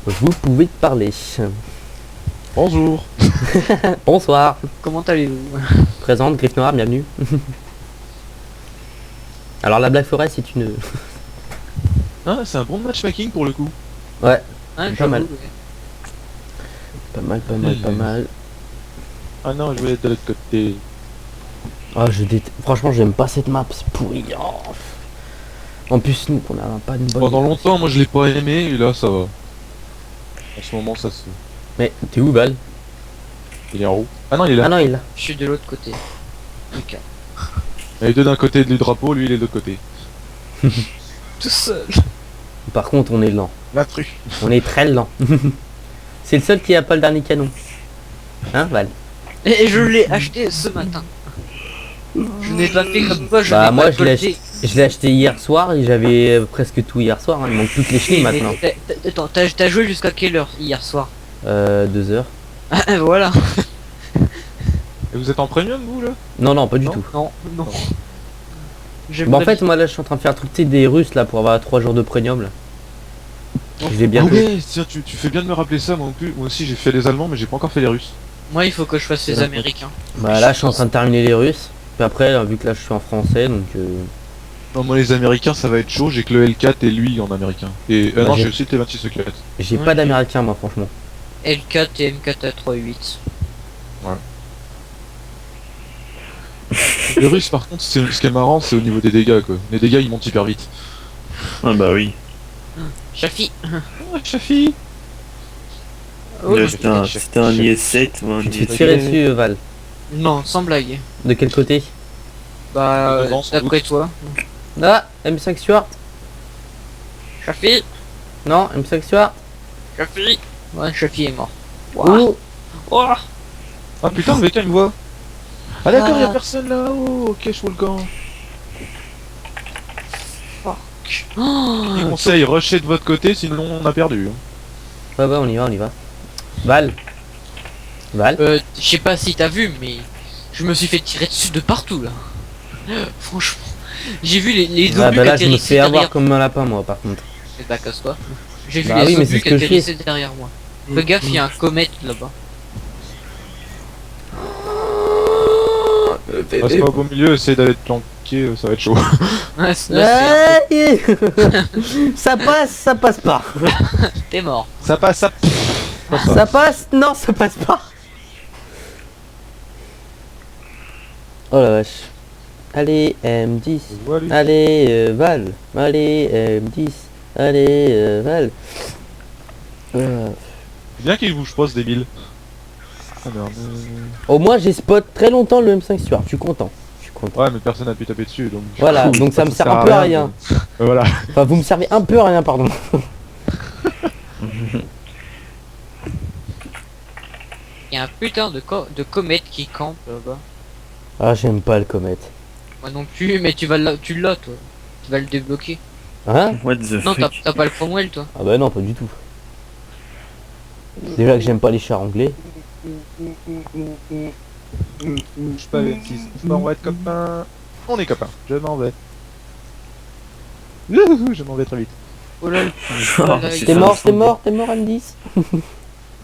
Vous pouvez parler. Bonjour. Bonsoir. Comment allez-vous? Présente, Griffe Noire, bienvenue. Alors la Black Forest c'est une... Ah, c'est un bon matchmaking pour le coup. Ouais, Hein, pas mal. ouais. Pas mal, pas mal, pas mal. Ah non, je voulais être de l'autre côté. Ah, franchement, j'aime pas cette map, c'est pourri. Oh. En plus, nous, on a pas une bonne... Pendant longtemps, moi je l'ai pas aimé et là ça va. En ce moment, ça se. Mais t'es où, Val? Il est en haut. Ah non, il est là. Ah non, il est là. Je suis de l'autre côté. Ok. Il est deux d'un côté du drapeau, lui il est de l'autre côté. Tout seul. Par contre, on est lent. L'intrus. On est très lent. C'est le seul qui a pas le dernier canon. Hein, Val? Et je l'ai acheté ce matin. Je n'ai pas fait comme toi, je Bah, n'ai moi, pas je l'ai colté. acheté hier soir et j'avais presque tout hier soir. Hein. Il manque toutes les chenilles Mais maintenant. Attends, t'as joué jusqu'à quelle heure hier soir? 2 heures. Ah, voilà. Et vous êtes en premium vous là? Non, non, pas du Non. tout. Non, non. Bah, en fait, moi là, je suis en train de faire un truc, tu sais, des Russes là pour avoir 3 jours de premium là. Je l'ai bien Ah fait. ouais, tiens, tu fais bien de me rappeler ça, moi non plus. Moi aussi j'ai fait les Allemands mais j'ai pas encore fait les Russes. moi il faut que je fasse les Ouais. Américains. Bah, là, je suis en train de terminer les Russes. Puis après, vu que là, je suis en français, donc. Non, moi les Américains ça va être chaud, j'ai que le L4 et lui en américain. Et Bah, non, j'ai- j'ai aussi le T26 secret. J'ai Ouais. pas d'américain, moi, franchement. L4 et M4 à 3.8. Les Russes par contre, ce qui est marrant, c'est au niveau des dégâts quoi. Les dégâts ils montent hyper vite. Ah bah oui. Chafi. Ah, Chafi. Oh, Là, non, c'était un IS-7 ou un Tu te fais IS-7. tirer dessus, Val. non, sans blague. De quel côté? Bah, Devant, sans d'après doute. toi. Ah, M5 Stuart. Chafi. Non, M5 Stuart. Chafi. Ouais, Chafi est mort. Ouah. Ouh. Ouah. Ah putain, le mec il me voit. Ah d'accord, Ah. y'a personne là-haut. Ok, je vois le camp. Oh, Je conseille, rusher de votre côté, sinon on a perdu. Ouais, ouais, on y va, on y va. Val. Val. je sais pas si t'as vu, mais je me suis fait tirer dessus de partout là. Franchement, j'ai vu les Ah, obus bah qui là, je me atterrissaient fais avoir derrière. comme un lapin, moi, par contre. Eh bah casse-toi. J'ai vu Bah les oui, mais c'est obus ce qui que je fais. atterrissaient derrière moi. Fais gaffe, il y a un comète là-bas. Passe pas au beau milieu, essaye d'aller te planquer, ça va être chaud. Ouais, là, Aïe. Ça passe pas. t'es mort. Ça passe, ça. Ça passe? Non, ça passe pas. Oh la vache. Allez, M10. Voilà. Allez, Val. Allez, M10. Allez, Val. Bien qu'il bouge pas ce débile. Ah merde. Au moins, j'ai spot très longtemps le M5 Stuart. Je suis content. Je suis content. Ouais, mais personne n'a pu taper dessus donc. du Voilà, coup, donc ça me sert un à peu à rien. Voilà. Enfin, vous me servez un peu à rien, pardon. Il y a un putain de comète qui campe là-bas. Ah, j'aime pas le comète. Moi non plus, mais tu l'as toi. Tu vas le débloquer. Hein? What the Non, fuck. t'as pas le Cromwell toi. Ah bah non, pas du tout. Déjà que j'aime pas les chars anglais. Bouge pas, 26. On va être copains. On est copains. Je m'en vais. Youhou, je m'en vais très vite. Oh là là. Ah, là, c'est T'es ça, mort, ça t'es me mort, t'es mort, M10.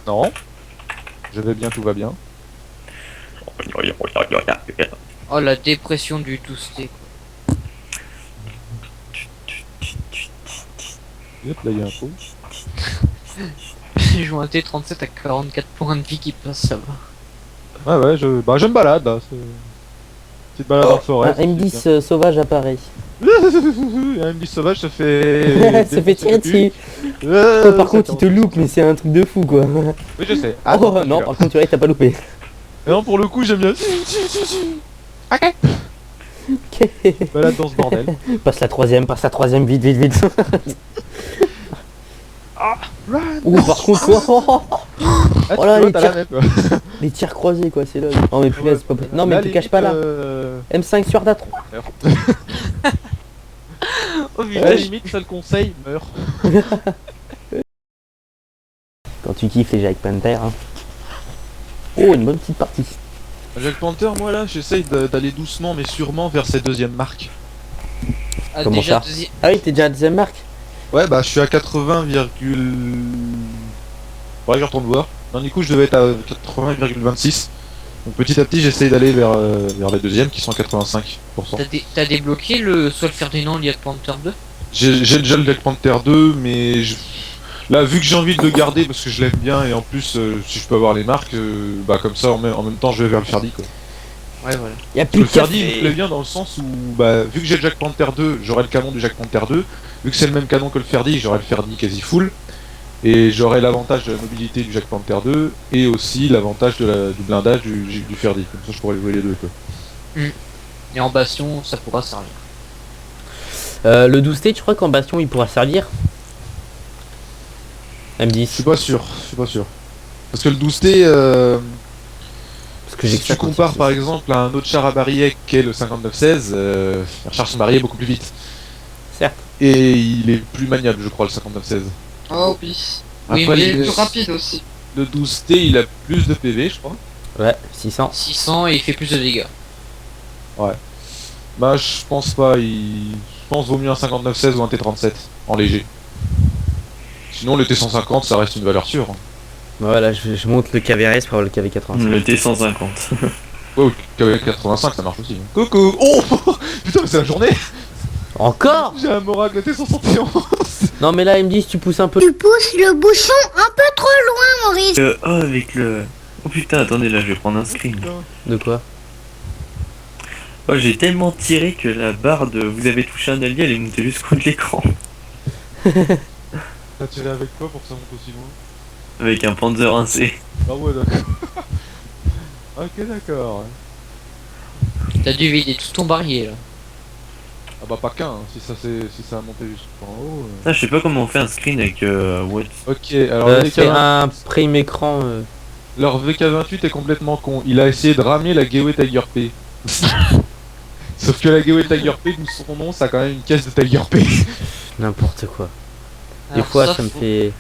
Non. Je vais bien, tout va bien. Oh la dépression du toasté. Hop, là il y a un pot. J'ai joué un T37 à 44 points de vie qui passe, ça va. Ouais, je me balade là. Petite balade en forêt. Un M10 sauvage apparaît. Un M10 sauvage se fait. Se fait tirer dessus. Euh, Par contre, il te loupe, mais c'est un truc de fou quoi. Oui, je sais. Oh non, par contre, tu vois, t'as pas loupé. Non, pour le coup, j'aime bien. Ok. Balade dans ce bordel. Passe la troisième, vite, vite, vite. Run. Ouh, par contre, oh, Ah, Oh là, tu vois, les t'as la tirs. même, quoi. les tirs croisés quoi, c'est là. Non, mais punaise, c'est pas possible. Non, mais Là, te cache pas là. M5 sur A3. Oh À la limite, seul conseil, meurs. Quand tu kiffes les Jack Panther. Hein. Oh, une bonne petite partie. Jack Panther, moi là, j'essaye d'aller doucement mais sûrement vers cette deuxième marque. Ah, Comment déjà, ça Ah oui, t'es déjà à la deuxième marque. Ouais, bah je suis à 80, Faudrait que je retourne voir. Non, du coup, je devais être à 80,26. Donc petit à petit, j'essaye d'aller vers les deuxièmes qui sont à 85%. T'as débloqué le Sol Ferdinand Liat Panther 2? J'ai déjà le Black Panther 2, mais là, vu que j'ai envie de le garder parce que je l'aime bien et en plus, si je peux avoir les marques, bah comme ça, en même temps, je vais vers le Ferdi quoi. Ouais, voilà. Y a Parce que plus le de Ferdi, il me café. plaît bien dans le sens où, bah, vu que j'ai le Jack Panther 2, j'aurai le canon du Jack Panther 2. Vu que c'est le même canon que le Ferdi, j'aurai le Ferdi quasi full. Et j'aurai l'avantage de la mobilité du Jack Panther 2 et aussi l'avantage du blindage du Ferdi. Comme ça, je pourrais jouer les deux quoi. Et en bastion, ça pourra servir. Le 12 stage, je crois qu'en bastion il pourra servir. Je M10. suis pas sûr, Parce que le 12T, Parce que j'ai si que tu ça quand compares il- par exemple à un autre char à barillet qui est le 5916, il recharge son barillet beaucoup plus vite. Certes. Et il est plus maniable, je crois, le 5916. Oh oui. Oui, Après, Il est le, plus rapide aussi. le 12T, il a plus de PV, je crois. Ouais, 600. 600 et il fait plus de dégâts. Bah, je pense pas. Je pense vaut mieux un 5916 ou un T37 en léger. Sinon, le T150, ça reste une valeur sûre. Voilà, je monte le KVRS pour avoir le KV85. Le T150. Ouais, ou KV85, ça marche aussi. Coucou. Oh putain, mais c'est la journée. Encore. J'ai un Morac, le T171. Non mais là M10 tu pousses un peu. Tu pousses le bouchon un peu trop loin, Maurice. Oh, avec le... Oh putain, attendez, là, je vais prendre un screen. De quoi? Oh, j'ai tellement tiré que la barre de vous avez touché un allié, elle est montée juste contre l'écran. T'as tiré avec quoi pour que ça monte aussi loin? Avec un Panzer 1C. Ah ouais, d'accord. Ok, d'accord. T'as dû vider tout ton barillet là. Ah bah pas qu'un, hein, si ça a monté jusqu'en haut. Ah, je sais pas comment on fait un screen avec what. Ok, alors C'est un prime écran. leur VK28 est complètement con. Il a essayé de ramener la Gateway Tiger P. Sauf que la Gateway Tiger P, d'où son nom, ça a quand même une caisse de Tiger P. N'importe quoi. Des Alors fois ça me faut- fait.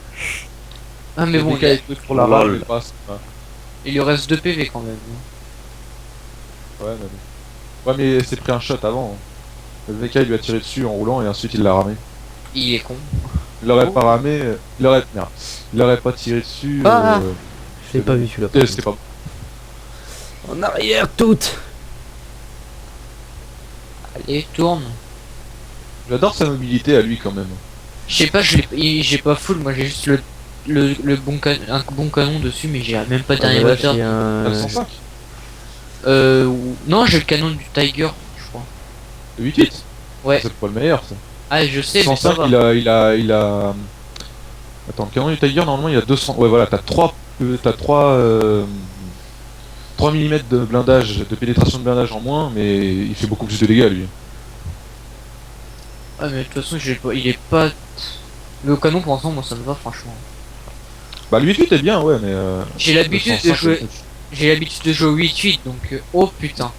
Ah mais bon, Le VK est truc pour la Lol. rage, mais pas ça. il lui reste 2 PV quand même. Ouais, mais bon. Ouais, mais c'est pris un shot avant. Le VK il lui a tiré dessus en roulant et ensuite il l'a ramé. Il est con. Il l'aurait pas ramé, merde. Il l'aurait pas tiré dessus. Ah, Je l'ai pas vu celui-là. par C'était contre. pas. En arrière toute. Allez, tourne. J'adore sa mobilité à lui quand même. Je sais pas, j'ai pas full, moi j'ai juste le bon un bon canon dessus, mais j'ai même pas le dernier Voilà, moteur. j'ai un- 905 Non, j'ai le canon du Tiger, je crois. Le 8-8 Ouais. C'est pas le meilleur ça. Ah, je sais, mais ça 105 va. il a... Attends, le canon du Tiger normalement il a 200... Ouais voilà, t'as 3 mm de blindage, de pénétration de blindage en moins, mais il fait beaucoup plus de dégâts lui. Ah, mais de toute façon, il est pas. Le canon pour l'instant, moi ça me va franchement. Bah le 8-8 est bien ouais mais... J'ai l'habitude de 205, jouer. J'ai l'habitude de jouer au 8-8, donc oh putain.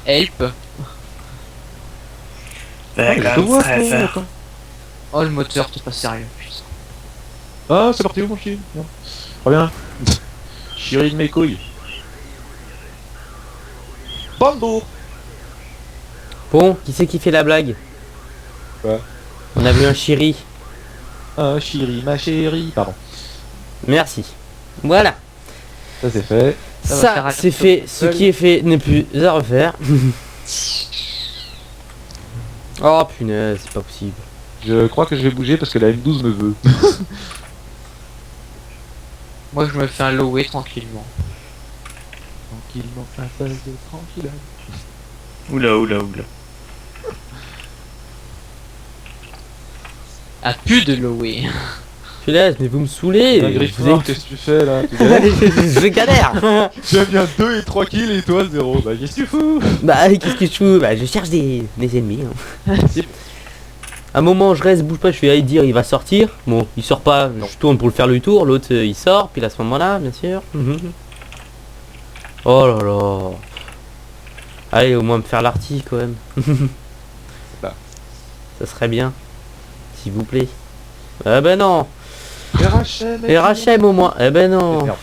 Help. je te vois, toi, attends. Oh le moteur, t'es pas sérieux, putain. Ah c'est parti où mon chien? Reviens. Chérie de mes couilles. Bando. Bon, qui c'est qui fait la blague? Quoi? On a vu un chéri. Ah chérie, ma chérie. Pardon. Merci. Voilà. Ça c'est fait. Ça va faire Ça, un c'est carton. fait. Ce qui est fait n'est plus à refaire. Oh punaise, c'est pas possible. Je crois que je vais bouger parce que la M12 me veut. Moi je me fais un low way tranquillement. Tranquillement, un phase de tranquille. Oula, oula, oula. Ah, plus de low way. Punaise, mais vous me saoulez. Un Vous Griffon, êtes- qu'est-ce que tu fais là? Tu galères Je galère. J'aime bien 2 et 3 kills et toi 0. Bah qu'est-ce que tu fous? Bah qu'est-ce que je fous? Bah je cherche des ennemis. Hein. Un moment je reste, bouge pas, je suis à dire il va sortir. Bon, il sort pas, je tourne pour le faire le tour, l'autre il sort, puis à ce moment-là, bien sûr. Oh là là. Allez, au moins me faire l'arty quand même. Bah. Ça serait bien. S'il vous plaît. Ah ben non. RHM Et RHM au moins. Eh ben non. Merde.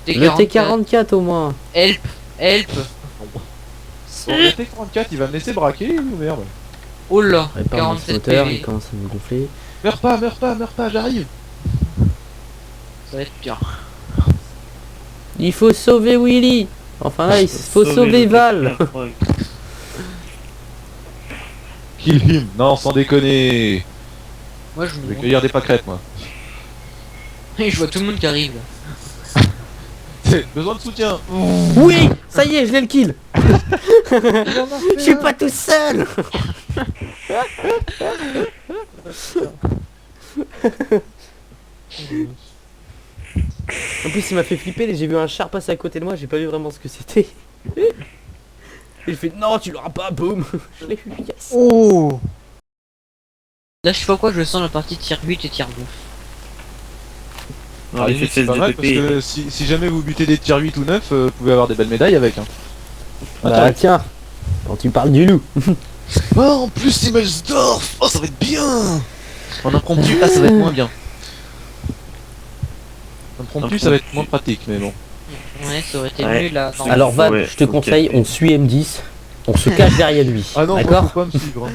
Le T44 au moins. Help. Help. Bon, le T44 il va me laisser braquer ou merde? Oh là. Répare mon 47 moteur, il PV. commence à me gonfler. Meurs pas, j'arrive. Ça va être dur. Il faut sauver Willy. Enfin là, il faut sauver le Val. Captain. Kill him. Non, sans déconner. Moi je Je me vais cueillir des pâquerettes, moi. Et je vois tout le monde qui arrive. Besoin de soutien. Oui, ça y est, je l'ai le kill. Je suis pas tout seul. En plus, il m'a fait flipper. J'ai vu un char passer à côté de moi. J'ai pas vu vraiment ce que c'était. Et il fait non, tu l'auras pas. Boum. Je l'ai vu. Yes. Oh. Là je sais pas quoi, je sens la partie tier 8 et tier 9. Non, il fait C'est 16 pas de mal parce PP. que si jamais vous butez des tiers 8 ou 9, vous pouvez avoir des belles médailles avec. Hein. Bah tiens, quand tu parles du loup. Oh, en plus, Himmelsdorf. Oh, ça va être bien. En impromptu, ah, ça va être moins bien. Impromptu, ça va être moins pratique, mais bon. Ouais, ça aurait été Ouais. nul là. Non. Alors Val, Ouais, je te ok. conseille, on suit M10. On se cache derrière lui. Ah non, moi, d'accord. faut pas me suivre. Hein.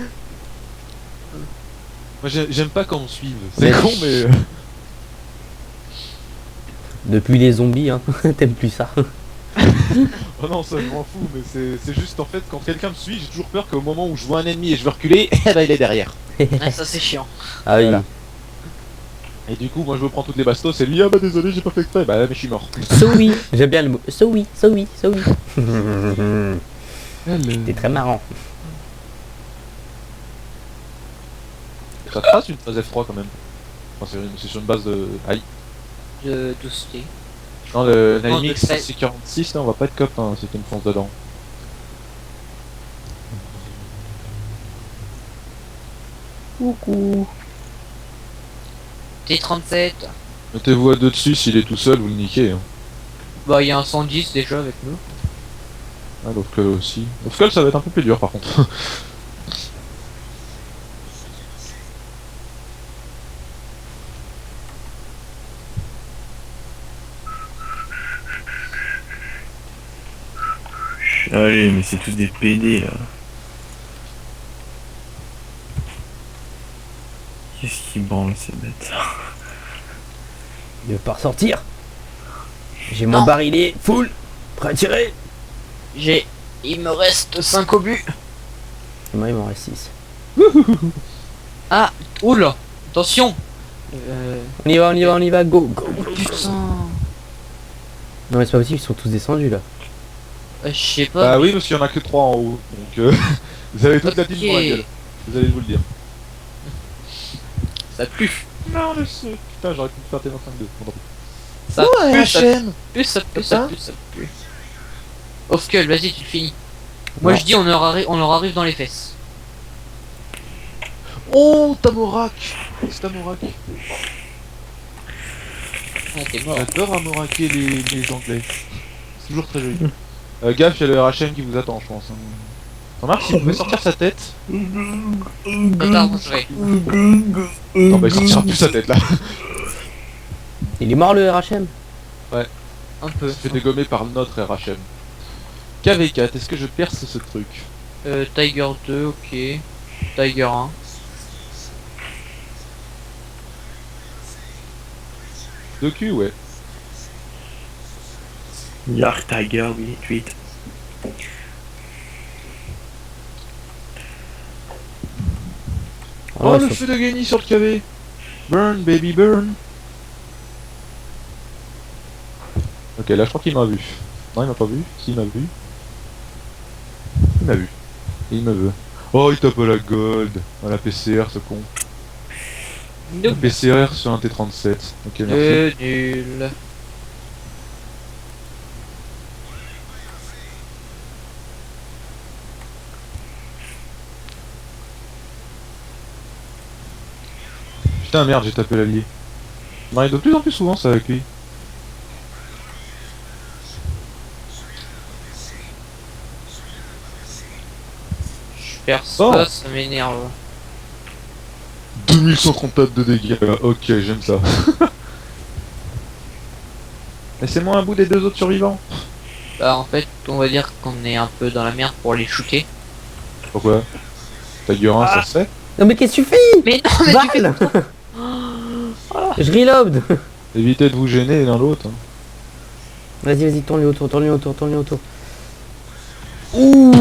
Moi, j'aime pas quand on me suive. C'est Mais- con, mais. Depuis les zombies, hein. T'aimes plus ça. Oh non, ça je m'en fous, mais c'est juste en fait quand quelqu'un me suit, j'ai toujours peur qu'au moment où je vois un ennemi et je veux reculer, eh ben il est derrière. Ah, ça c'est chiant. Ah oui. Voilà. Et du coup, moi je me prends toutes les bastos et lui, ah bah désolé, j'ai pas fait exprès, bah mais je suis mort. So oui, j'aime bien le mot. So oui, so oui, so oui. T'es très marrant. Ça trace une phase F3 quand même. Enfin, c'est sur une base de. Aïe. De douceté. Non, le Non, Nalmix de fait. C46, là on va pas être copains si tu me fonces dedans. Coucou. T37. Mettez-vous à deux dessus, s'il est tout seul, vous le niquez. Hein. Bah il y a un 110 déjà avec nous. Ah, l'Ofcol aussi. L'Ofcol ça va être un peu plus dur par contre. Allez, mais c'est tous des PD là. Qu'est-ce qui branle ces bêtes? Il veut pas ressortir. J'ai mon Non. barillet full. Prêt à tirer. Il me reste 5 obus. Moi, il m'en reste 6. Ah, oula. Attention. On y va, on y va, on y va. Go, go. Putain. Non, mais c'est pas possible, ils sont tous descendus là. Je sais pas. Bah oui, parce qu'il y en a que 3 en haut. Donc vous avez toute la team Ok. pour la gueule. Vous allez vous le dire. Ça pue. Non, le ce. Putain, j'aurais pu me faire T25-2. Ça pue, ça HM. pue, ça pue, Ça ça pue, ça pue. Offkull, vas-y, tu le finis. Moi Non. je dis on leur arrive dans les fesses. Oh, Tamorak. C'est Tamorak. Ah, t'es mort. J'adore amoraquer les anglais. C'est toujours très joli. Gaffe, il y a le RHM qui vous attend, je pense. Hein. Remarque, s'il pouvait sortir sa tête. Trop tard, vous serez. Non, bah il sortira plus sa tête là. Il est mort le RHM. Un peu. Il se fait dégommer par notre RHM. KV4, est-ce que je perce ce truc? Tiger 2, ok. Tiger 1. Docu, ouais. Yark Tiger, oui, tweet. Oh, Ouais, le ça- feu de Geny sur le KV. Burn, baby, burn. Ok, là je crois qu'il m'a vu. Non, il m'a pas vu. Si, il m'a vu. Il m'a vu. Et il me veut. Oh, il tape à la gold. À la PCR, ce con. Noob. PCR sur un T37. Ok, merci. Nul. Putain, merde, j'ai tapé l'allié. Il m'arrive de plus en plus souvent ça avec lui. Je perce Bon. pas, ça m'énerve. 2134 de dégâts. Ok, j'aime ça. Laissez-moi un bout des deux autres survivants. Bah en fait, on va dire qu'on est un peu dans la merde pour les shooter. Pourquoi Tiger 1, ça se fait. Non, mais qu'est-ce que tu fais? Mais non, mais tu fais... Val. Je reload. Évitez de vous gêner l'un l'autre. Hein. Vas-y, vas-y, tourne-lui autour, tourne-lui autour, tourne-lui autour. Ouh.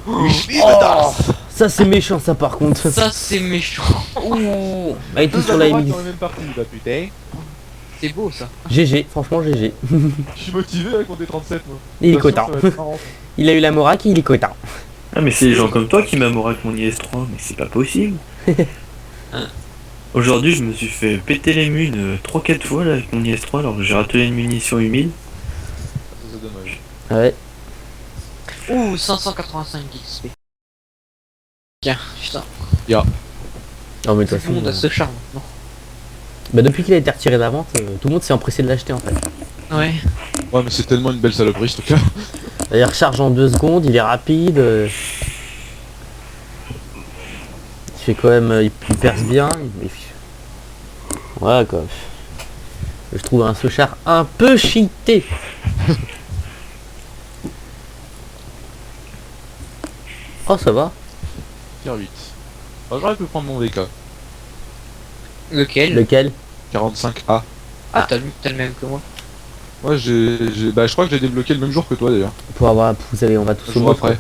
Oh, ça c'est méchant ça par contre. Ça c'est méchant. Ouh. Bah, il touche sur la M10. même partie, bah putain. C'est beau ça. GG, franchement GG. Je suis motivé avec mon D37 moi. Il est De toute content. façon, ça va être marrant. Il a eu la Morak, il est content. Ah mais c'est les gens comme toi qui m'amourent avec mon IS-3, mais c'est pas possible. Aujourd'hui je me suis fait péter les munes 3-4 fois là avec mon IS-3 alors que j'ai raté une munition humide. C'est dommage. Ouais. Ouh, 585 XP. Tiens, putain. Non mais de toute Tout le façon. monde a ce charme. Non. Bah depuis qu'il a été retiré de la vente, tout le monde s'est empressé de l'acheter en fait. Ouais. Ouais mais c'est tellement une belle saloperie ce truc là. Il recharge en 2 secondes, il est rapide. Il fait quand même, il perce bien. Ouais quoi. Je trouve un Sochar un peu cheaté. Oh ça va. Tier 8. Oh, j'aurais pu prendre mon VK. Lequel Lequel? 45A. Ah, t'as le même que moi. Ouais bah je crois que j'ai débloqué le même jour que toi d'ailleurs. Pour avoir, vous savez, on va tous Un au jour mode. après.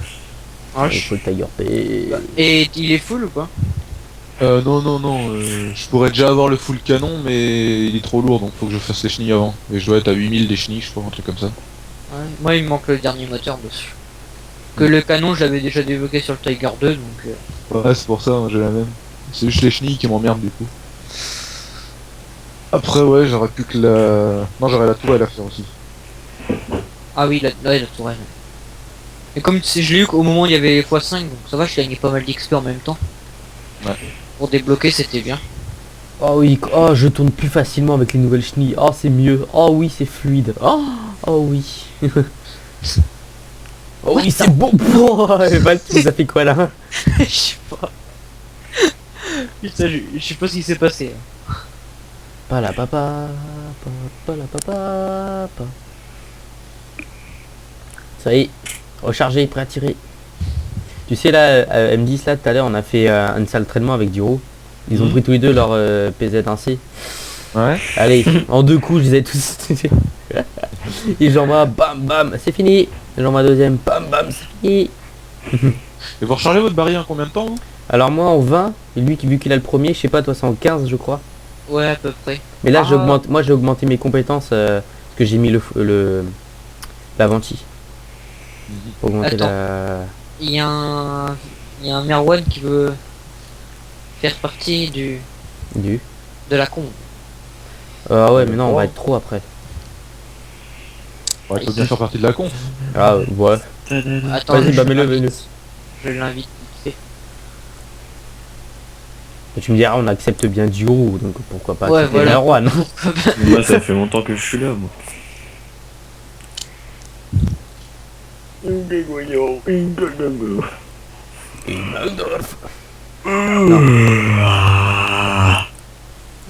Ah, Il faut le Tiger P. Et il est full ou pas? Non, je pourrais déjà avoir le full canon mais il est trop lourd donc faut que je fasse les chenilles avant. Et je dois être à 8000 des chenilles je crois, un truc comme ça. Ouais. Moi il me manque le dernier moteur dessus. Que le canon je l'avais déjà débloqué sur le Tiger 2 donc... Ouais c'est pour ça, moi j'ai la même. C'est juste les chenilles qui m'emmerdent du coup. Après ouais j'aurais plus que la... Non j'aurais la tourelle à faire aussi. Ah oui, la tourelle. Et comme tu sais, je l'ai eu au moment où il y avait x5 donc ça va, je gagnais pas mal d'XP en même temps. Ouais. Pour débloquer c'était bien. Oh oui, oh je tourne plus facilement avec les nouvelles chenilles. Oh c'est mieux. Oh oui c'est fluide. Oh, oh oui. Oh oui c'est bon. Oh, Val, tu nous as fait quoi là? Je sais pas. Putain, je sais pas ce qui s'est passé. Pas la papa. Pas la papa. Ça y est. Rechargé, prêt à tirer. Tu sais là, M10 là tout à l'heure on a fait une salle de traînement avec Duro. Ils ont pris tous les deux leur PZ1C. Ouais. Allez, en 2 coups je les ai tous. Et j'envoie bam bam, c'est fini. J'envoie deuxième, bam bam, c'est fini. Et vous rechargez votre barrière en combien de temps vous? Alors moi en 20, et lui vu qu'il a le premier, je sais pas, toi c'est en 15 je crois. Ouais, à peu près. Mais là Ah. j'augmente, moi j'ai augmenté mes compétences parce que j'ai mis la venti. Pour augmenter Attends. la. Il y a un Merwan qui veut faire partie Du. de la con. Ah ouais mais non on va être trop après. Ouais, il faut bien faire partie de la con. Ah ouais. Attends, Vas-y je bah mets-le. Je l'invite. vite Tu me diras on accepte bien Duo donc pourquoi pas Ouais, accepter voilà. Merwan. Moi ça fait longtemps que je suis là moi.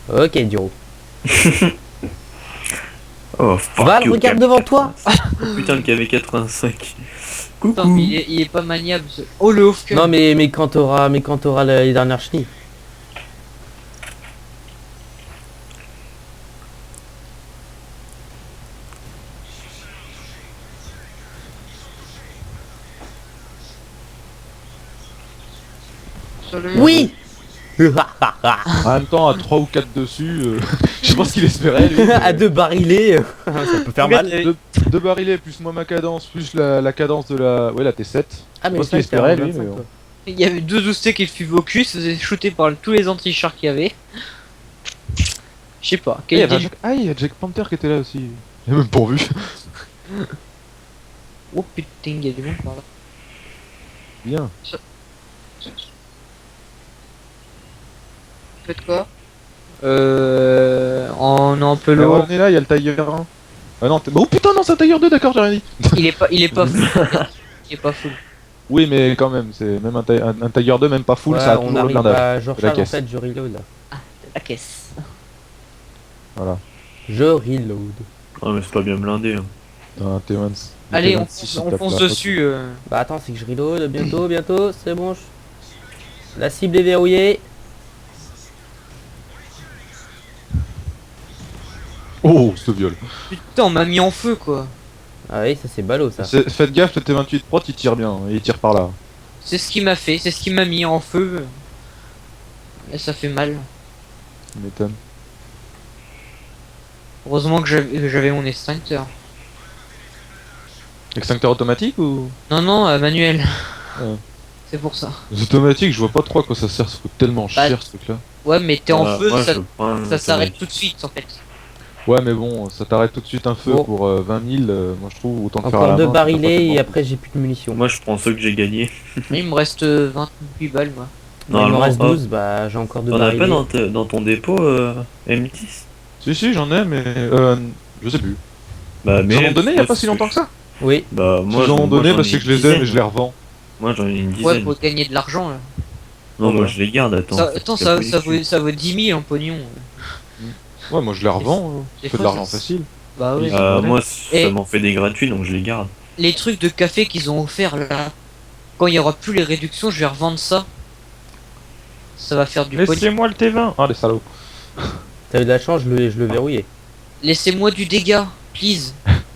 Ok Duo. Oh fuck Val you, regarde Cap- devant toi. Putain le KV85. Putain, Coucou. mais il est pas maniable ce... Oh le off Non mais quand t'auras les dernières chenilles. Oui. En même temps, à 3 ou 4 dessus, je sais pas ce qu'il espérait lui. À 2 barilés, ça peut faire mal. Deux barilets plus moi ma cadence, plus la cadence de la... Ouais la T7. Ah Je sais pas ce qu'il ça, espérait c'était en lui, 25, mais quoi. bon. Il y avait deux Zousté qui le suivaient au cul, se faisait shooter par tous les anti-chars qu'il y avait. Je sais pas. Il y Quel avait il y a Jack Panther qui était là aussi. Il a même pas vu. Oh putain, il y a du monde par là. Bien. Faites quoi on est un peu Alors, lourd. on est là, il y a le Tiger 1. Ah non, oh putain non c'est un Tiger 2 d'accord j'ai rien dit. Il est pas full. Il est pas full. Oui mais quand même, c'est même un Tiger 2 même pas full, Ouais, ça a on toujours le arrive blindage. à... Je La recharge en caisse. fait, je reload là. La caisse. Voilà. Je reload. Oh mais c'est pas bien blindé hein. Un T1. Allez, on T26, fonce tape là. dessus. Bah attends, c'est que je reload, bientôt, c'est bon. La cible est verrouillée. Oh, ce viol. Putain, on m'a mis en feu quoi. Ah oui, ça c'est ballot ça. Faites gaffe, le T28 Pro, il tire bien, il tire par là. C'est ce qui m'a fait, c'est ce qui m'a mis en feu. Et ça fait mal. Tu m'étonnes. Heureusement que j'avais mon extincteur. Extincteur automatique ou Non, manuel. Ouais. C'est pour ça. Les automatiques, je vois pas trop à quoi ça sert, ça coûte tellement Bah, cher ce truc-là. Ouais, mais t'es en feu, moi, ça, je prends un ça s'arrête automatique. tout de suite en fait. Ouais, mais bon, ça t'arrête tout de suite un feu Bon. pour 20 000, moi je trouve autant le faire à Encore la deux main, barilets c'est pas et tellement après j'ai plus de munitions. Moi, je prends ceux que j'ai gagnés. Il me reste 28 balles moi. Moi, il m'en Normalement, reste hop. 12, bah j'ai encore deux T'en as pas barilets. dans ton dépôt M10? Si, j'en ai, mais je sais plus. Bah, Ils en ont donné il y a moi, pas si c'est- longtemps que ça. Oui, Bah, Moi, ils en ont donné parce que je les aime et je les revends. Moi, j'en ai une Ouais, dizaine. pour gagner de l'argent là. Non, moi, je les garde, attends. Attends, ça vaut 10 000 en pognon. Ouais, moi je les revends, Des c'est de fois, l'argent ça- facile. Bah oui. Moi, Et- ça m'en fait des gratuits, donc je les garde. Les trucs de café qu'ils ont offert là, quand il y aura plus les réductions, je vais revendre ça. Ça va faire du pognon. Laissez-moi le T20. Ah, les salauds. t'as eu de la chance, je le verrouillais. Laissez-moi du dégât, please.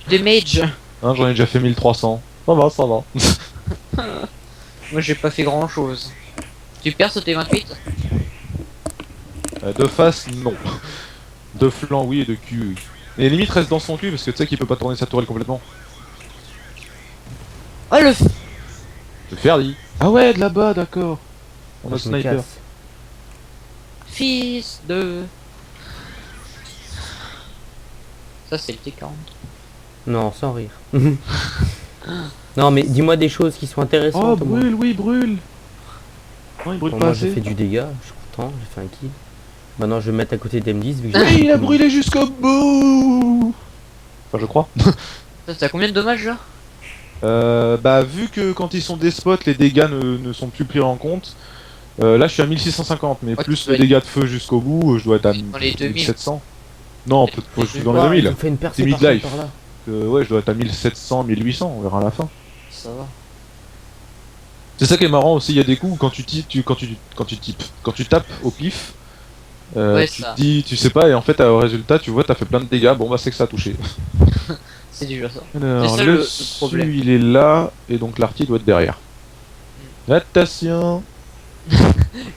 Du damage. Hein, j'en ai déjà fait 1300. Ça va, ça va. Moi j'ai pas fait grand chose. Tu perds ce T28? De face, non. De flanc, oui, et de cul, oui. Et limite reste dans son cul parce que tu sais qu'il peut pas tourner sa tourelle complètement. Ah le Le Ferdi. Ah ouais, de là-bas, d'accord. On a Je me sniper. casse. fils de... Ça c'est le T40. Non, sans rire. Non, mais dis-moi des choses qui sont Oh, intéressantes. au moins. brûle, oui, brûle. Non, il brûle Bon, pas moi j'ai assez. fait du dégât, je suis content, j'ai fait un kill. Maintenant je vais me mettre à côté d'M10 vu que Oui, j'ai. il a brûlé jusqu'au bout. Enfin, je crois. Ça t'as combien de dommages là? Bah, vu que quand ils sont des spots, les dégâts ne sont plus pris en compte. Là, je suis à 1650, mais Ouais, plus tu dois les dégâts de feu jusqu'au bout, je dois être à Dans les 2000. 1700. Non, je suis dans les Ah, 2000. ils ont fait une percée C'est par contre midlife. par là. Ouais, je dois être à 1700, 1800, on verra à la fin. Ça va. C'est ça qui est marrant aussi, il y a des coups où quand tu tapes au pif, Ouais, tu ça. te dis, tu sais pas, et en fait, au résultat, tu vois, t'as fait plein de dégâts, bon bah c'est que ça a touché. C'est déjà ça. Alors, ça, le le su, problème. il est là, et donc l'artille doit être derrière. Attention.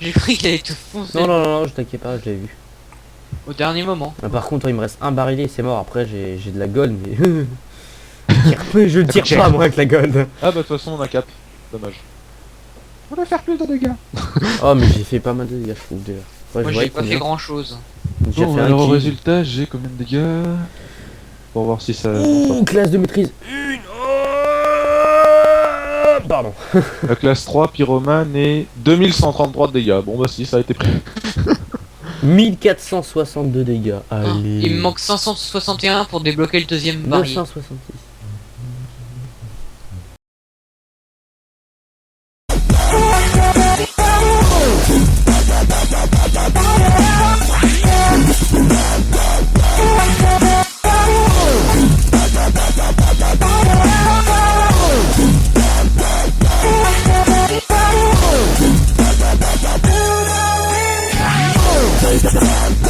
J'ai cru qu'il allait tout foncer Non, je t'inquiète pas, je l'ai vu. au dernier moment. Ah, par contre, il me reste un barillet, c'est mort. Après, j'ai de la gold, mais. je tire pas moi avec la gold. Ah bah de toute façon, on a cap. Dommage. On va faire plus de dégâts. Oh, mais j'ai fait pas mal de dégâts, je trouve déjà. Ouais, Moi je j'ai vois pas fait grand chose. J'ai Bon, fait un alors au kill. résultat, j'ai combien de dégâts? Pour voir si ça... Ouh, classe de maîtrise. Pardon. La classe 3, pyromane, et 2133 de dégâts. Bon bah si, ça a été pris. 1462 dégâts. Allez. Il me manque 561 pour débloquer le deuxième baril. 966. Take